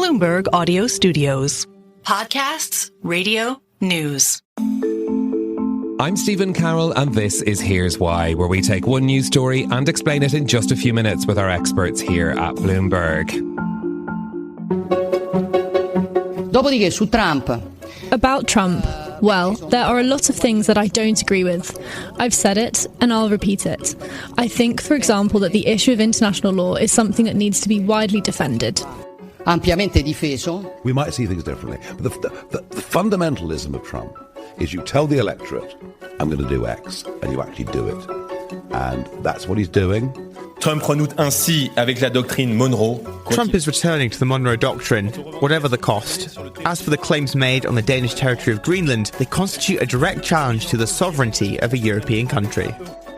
Bloomberg Audio Studios. Podcasts, radio, news. I'm Stephen Carroll, and this is Here's Why, where we take one news story and explain it in just a few minutes with our experts here at Bloomberg. Dopodiché, su Trump. About Trump, well, there are a lot of things that I don't agree with. I've said it, and I'll repeat it. I think, for example, that the issue of international law is something that needs to be widely defended. Ampiamente difeso. We might see things differently. But the fundamentalism of Trump is you tell the electorate, I'm going to do X, and you actually do it. And that's what he's doing. Trump renoue ainsi avec la doctrine Monroe. Trump is returning to the Monroe Doctrine, whatever the cost. As for the claims made on the Danish territory of Greenland, they constitute a direct challenge to the sovereignty of a European country.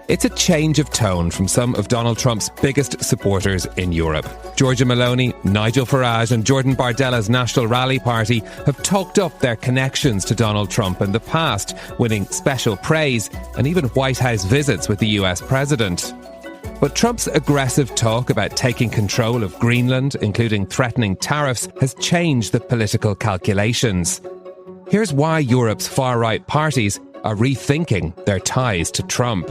It's a change of tone from some of Donald Trump's biggest supporters in Europe. Giorgia Meloni, Nigel Farage and Jordan Bardella's National Rally Party have talked up their connections to Donald Trump in the past, winning special praise and even White House visits with the US president. But Trump's aggressive talk about taking control of Greenland, including threatening tariffs, has changed the political calculations. Here's why Europe's far-right parties are rethinking their ties to Trump.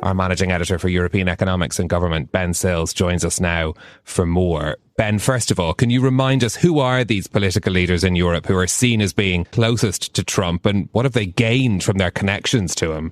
Our managing editor for European economics and government, Ben Sills, joins us now for more. Ben, first of all, can you remind us who are these political leaders in Europe who are seen as being closest to Trump, and what have they gained from their connections to him?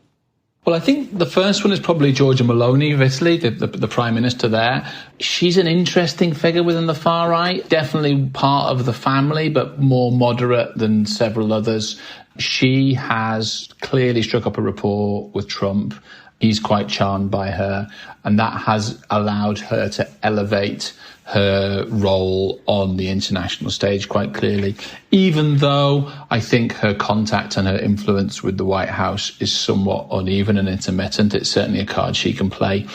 Well, I think the first one is probably Giorgia Meloni of Italy, the Prime Minister there. She's an interesting figure within the far right, definitely part of the family, but more moderate than several others. She has clearly struck up a rapport with Trump. He's quite charmed by her, and that has allowed her to elevate her role on the international stage quite clearly, even though I think her contact and her influence with the White House is somewhat uneven and intermittent. It's certainly a card she can play.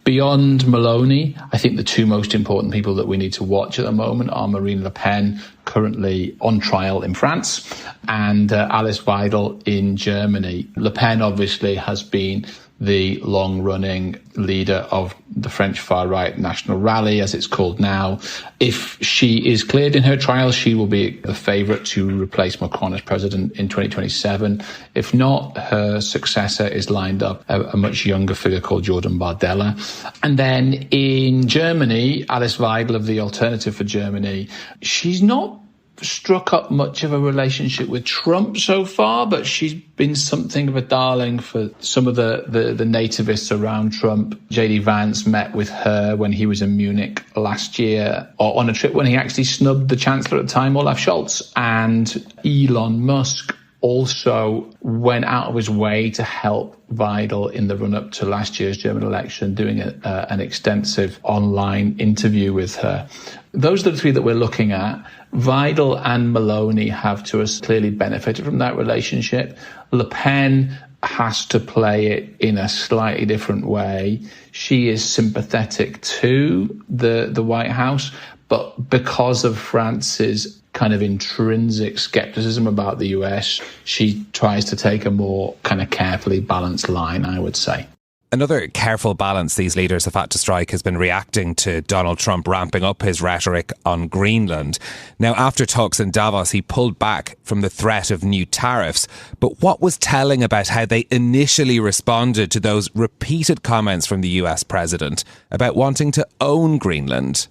Beyond Meloni, I think the two most important people that we need to watch at the moment are Marine Le Pen, currently on trial in France, and Alice Weidel in Germany. Le Pen obviously has been the long-running leader of the French far-right National Rally, as it's called now. If she is cleared in her trial, she will be the favourite to replace Macron as president in 2027. If not, her successor is lined up, a much younger figure called Jordan Bardella. And then in Germany, Alice Weidel of the Alternative for Germany, she's not struck up much of a relationship with Trump so far, but she's been something of a darling for some of the nativists around Trump. J.D. Vance met with her when he was in Munich last year, or on a trip when he actually snubbed the Chancellor at the time, Olaf Scholz. And Elon Musk also went out of his way to help Weidel in the run-up to last year's German election, doing an extensive online interview with her. Those are the three that we're looking at. Weidel and Meloni have to us clearly benefited from that relationship. Le Pen has to play it in a slightly different way. She is sympathetic to the White House, but because of France's kind of intrinsic skepticism about the US, she tries to take a more kind of carefully balanced line, I would say. Another careful balance these leaders have had to strike has been reacting to Donald Trump ramping up his rhetoric on Greenland. Now, after talks in Davos, he pulled back from the threat of new tariffs. But what was telling about how they initially responded to those repeated comments from the US president about wanting to own Greenland?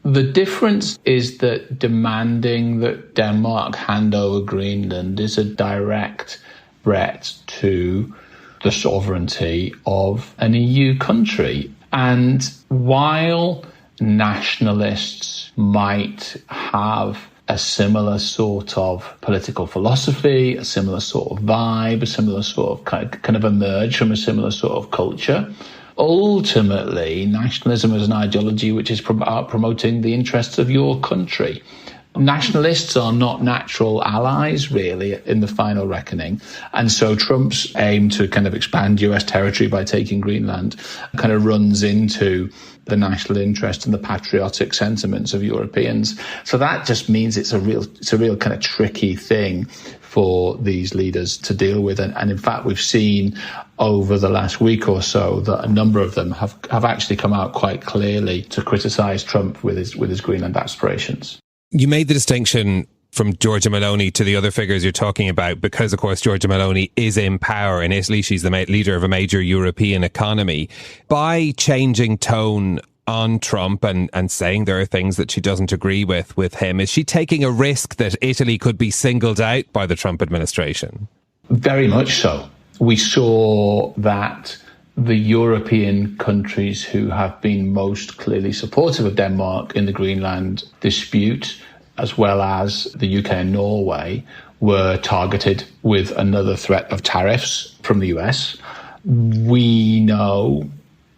The difference is that demanding that Denmark hand over Greenland is a direct threat to the sovereignty of an EU country. And while nationalists might have a similar sort of political philosophy, a similar sort of vibe, a similar sort of kind of emerge from a similar sort of culture, ultimately nationalism is an ideology which is about promoting the interests of your country. Nationalists are not natural allies, really, in the final reckoning. And so Trump's aim to kind of expand US territory by taking Greenland kind of runs into the national interest and the patriotic sentiments of Europeans. So that just means it's a real kind of tricky thing for these leaders to deal with. And in fact, we've seen over the last week or so that a number of them have actually come out quite clearly to criticise Trump with his Greenland aspirations. You made the distinction from Giorgia Meloni to the other figures you're talking about because, of course, Giorgia Meloni is in power in Italy. She's the leader of a major European economy. By changing tone on Trump and saying there are things that she doesn't agree with him, is she taking a risk that Italy could be singled out by the Trump administration? Very much so. We saw that the European countries who have been most clearly supportive of Denmark in the Greenland dispute, as well as the UK and Norway, were targeted with another threat of tariffs from the US. We know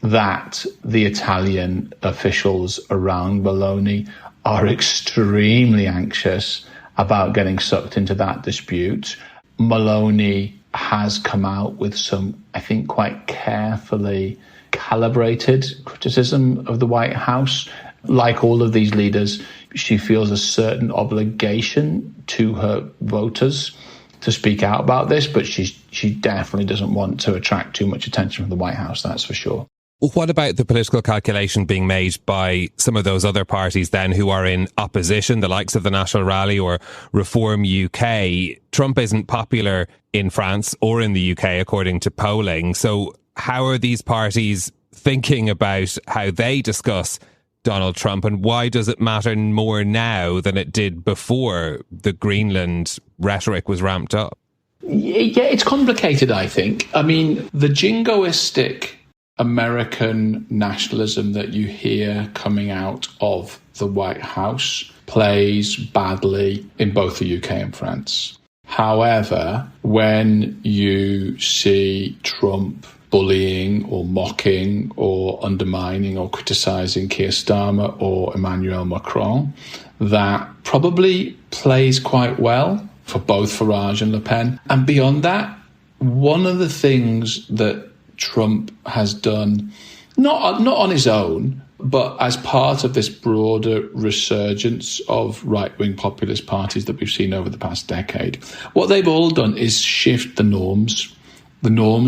that the Italian officials around Meloni are extremely anxious about getting sucked into that dispute. Meloni has come out with some, I think, quite carefully calibrated criticism of the White House. Like all of these leaders, she feels a certain obligation to her voters to speak out about this, but she definitely doesn't want to attract too much attention from the White House, that's for sure. What about the political calculation being made by some of those other parties then who are in opposition, the likes of the National Rally or Reform UK? Trump isn't popular in France or in the UK, according to polling. So how are these parties thinking about how they discuss Donald Trump, and why does it matter more now than it did before the Greenland rhetoric was ramped up? Yeah, it's complicated, I think. I mean, the jingoistic American nationalism that you hear coming out of the White House plays badly in both the UK and France. However, when you see Trump bullying or mocking or undermining or criticising Keir Starmer or Emmanuel Macron, that probably plays quite well for both Farage and Le Pen. And beyond that, one of the things that Trump has done, not on his own, but as part of this broader resurgence of right-wing populist parties that we've seen over the past decade, what they've all done is shift the norms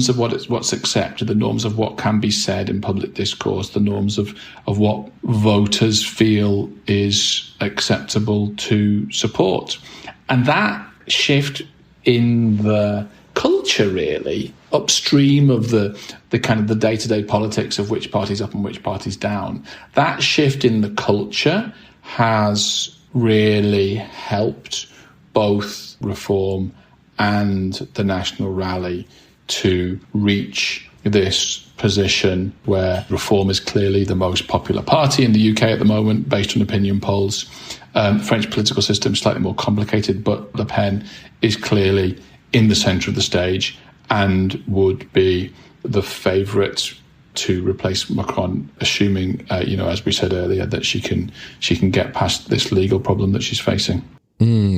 of what's accepted, the norms of what can be said in public discourse, the norms of what voters feel is acceptable to support. And that shift in the culture, really, upstream of the kind of the day-to-day politics of which party's up and which party's down, that shift in the culture has really helped both Reform and the National Rally to reach this position where Reform is clearly the most popular party in the UK at the moment, based on opinion polls. French political system is slightly more complicated, but Le Pen is clearly in the centre of the stage and would be the favourite to replace Macron, assuming, as we said earlier, that she can get past this legal problem that she's facing.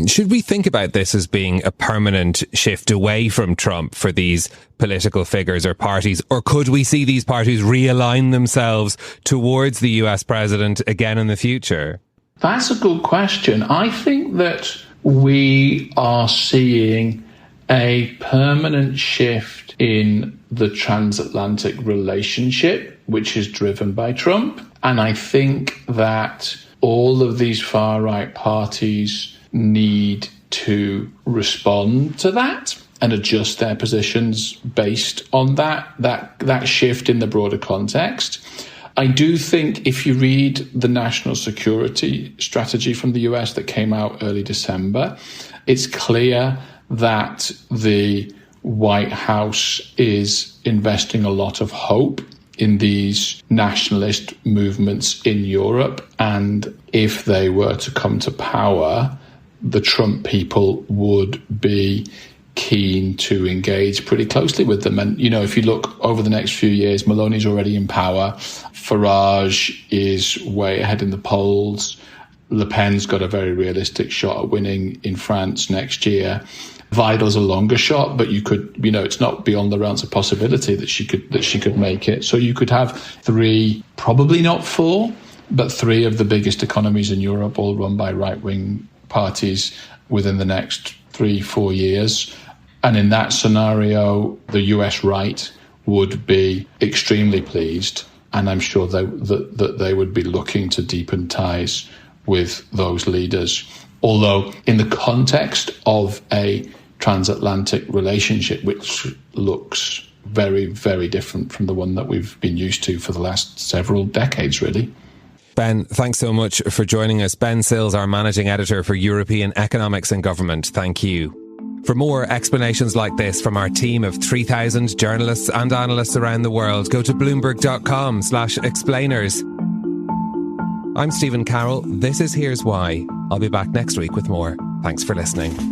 Should we think about this as being a permanent shift away from Trump for these political figures or parties, or could we see these parties realign themselves towards the US president again in the future? That's a good question. I think that we are seeing a permanent shift in the transatlantic relationship, which is driven by Trump. And I think that all of these far-right parties need to respond to that and adjust their positions based on that shift in the broader context. I do think if you read the national security strategy from the US that came out early December, it's clear that the White House is investing a lot of hope in these nationalist movements in Europe. And if they were to come to power, the Trump people would be keen to engage pretty closely with them. And, if you look over the next few years, Meloni's already in power. Farage is way ahead in the polls. Le Pen's got a very realistic shot at winning in France next year. Vidal's a longer shot, but you could, it's not beyond the realms of possibility that she could make it. So you could have three, probably not four, but three of the biggest economies in Europe, all run by right-wing parties within the next 3-4 years. And in that scenario, the US right would be extremely pleased. And I'm sure that they would be looking to deepen ties with those leaders. Although in the context of a transatlantic relationship, which looks very, very different from the one that we've been used to for the last several decades, really. Ben, thanks so much for joining us. Ben Sills, our managing editor for European Economics and Government. Thank you. For more explanations like this from our team of 3,000 journalists and analysts around the world, go to bloomberg.com/explainers. I'm Stephen Carroll. This is Here's Why. I'll be back next week with more. Thanks for listening.